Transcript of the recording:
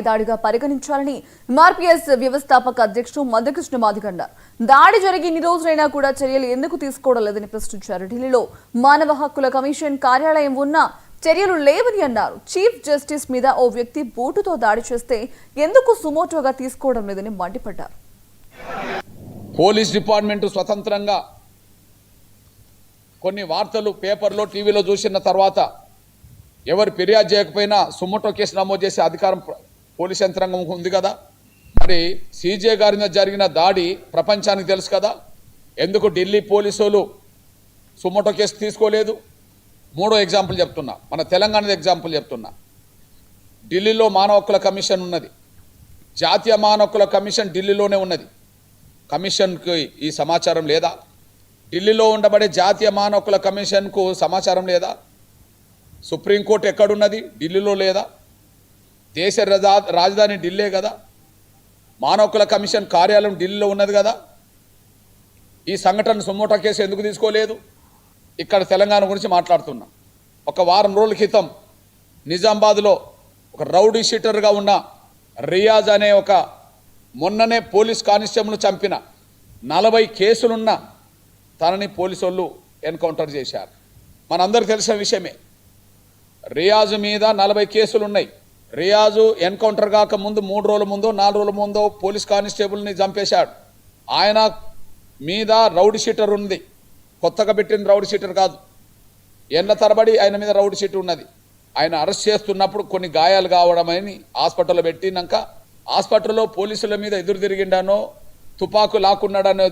దాడిగా పరిగణించాలని MRPS వ్యవస్థాపక అధ్యక్షుడు మందకృష్ణ మాదిగ అన్నారు. దాడి జరిగి ఇన్ని రోజులైనా కూడా చర్యలు ఎందుకు తీసుకోవడం లేదని ప్రశ్నించారు. ఢిల్లీలో మానవ హక్కుల కమిషన్ కార్యాలయం ఉన్నా చర్యలు లేవని అన్నారు. చీఫ్ జస్టిస్ మీద ఓ వ్యక్తి బూటుతో దాడి చేస్తే ఎందుకు సుమోటోగా తీసుకోవడం లేదని మండిపడ్డారు. పోలీస్ డిపార్ట్మెంట్ స్వతంత్రంగా కొన్ని వార్తలు పేపర్లో టీవీలో చూసిన తర్వాత ఎవరు ఫిర్యాదు చేయకపోయినా సుమోటో కేసు నమోదు చేసే అధికారం పోలీస్ యంత్రాంగం ఉంది కదా. మరి సీజే గారి మీద జరిగిన దాడి ప్రపంచానికి తెలుసు కదా. ఎందుకు ఢిల్లీ పోలీసులు సుమోటో కేసు తీసుకోలేదు? మూడో ఎగ్జాంపుల్ చెప్తున్నా, మన తెలంగాణ ఎగ్జాంపుల్ చెప్తున్నా. ఢిల్లీలో మానవ హక్కుల కమిషన్ ఉన్నది. జాతీయ మానవ హక్కుల కమిషన్ ఢిల్లీలోనే ఉన్నది. కమిషన్కి ఈ సమాచారం లేదా? ఢిల్లీలో ఉండబడే జాతీయ మానవ హక్కుల కమిషన్కు సమాచారం లేదా? సుప్రీంకోర్టు ఎక్కడున్నది? ఢిల్లీలో లేదా? దేశ రాజధాని ఢిల్లీ కదా. మానవ హక్కుల కమిషన్ కార్యాలయం ఢిల్లీలో ఉన్నది కదా. ఈ సంఘటన సుమోటో కేసు ఎందుకు తీసుకోలేదు? ఇక్కడ తెలంగాణ గురించి మాట్లాడుతున్నా. ఒక వారం రోజుల క్రితం నిజామాబాద్లో ఒక రౌడీ షీటర్గా ఉన్న రియాజ్ అనే ఒక మొన్ననే పోలీస్ కానిస్టేబుల్ను చంపిన 40 కేసులున్న తనని పోలీసు వాళ్ళు ఎన్కౌంటర్ చేశారు. మనందరికీ తెలిసిన విషయమే. రియాజు మీద 40 కేసులు ఉన్నాయి. రియాజు ఎన్కౌంటర్ కాక ముందు 3 రోజుల ముందో 4 రోజుల ముందో పోలీస్ కానిస్టేబుల్ని చంపేశాడు. ఆయన మీద రౌడీ షీటర్ ఉంది. కొత్తగా పెట్టిన రౌడీ షీటర్ కాదు. ఏళ్ల తరబడి ఆయన మీద రౌడీ షీటర్ ఉన్నది. ఆయన అరెస్ట్ చేస్తున్నప్పుడు కొన్ని గాయాలు కావడమని హాస్పిటల్లో పెట్టినాక హాస్పిటల్లో పోలీసుల మీద ఎదురు తిరిగిండానో తుపాకు లాక్కున్నాడనో